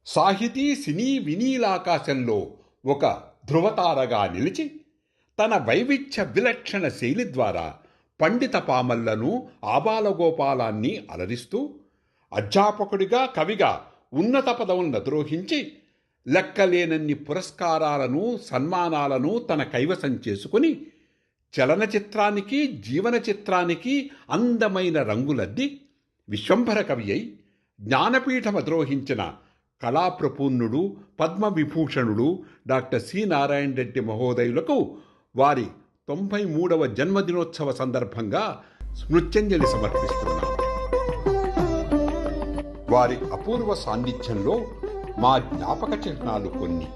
సాహితీ సినీ వినీలాకాశంలో ఒక ధృవతారగా నిలిచి తన వైవిధ్య విలక్షణ శైలి ద్వారా పండిత పామళ్లను ఆబాలగోపాలాన్ని అలరిస్తూ అధ్యాపకుడిగా కవిగా ఉన్నత పదవులను అధిరోహించి లెక్కలేనన్ని పురస్కారాలను సన్మానాలను తన కైవసం చేసుకుని చలనచిత్రానికి జీవన చిత్రానికి అందమైన రంగులద్ది విశ్వంభర కవి అయి జ్ఞానపీఠం అధిరోహించిన కళాప్రపూర్ణుడు పద్మవిభూషణుడు డాక్టర్ సి నారాయణ రెడ్డి మహోదయులకు వారి 93వ జన్మదినోత్సవ సందర్భంగా స్మృత్యంజలి సమర్పిస్తున్నాం. వారి అపూర్వ సాన్నిధ్యంలో మా జ్ఞాపక చిహ్నాలు కొన్ని.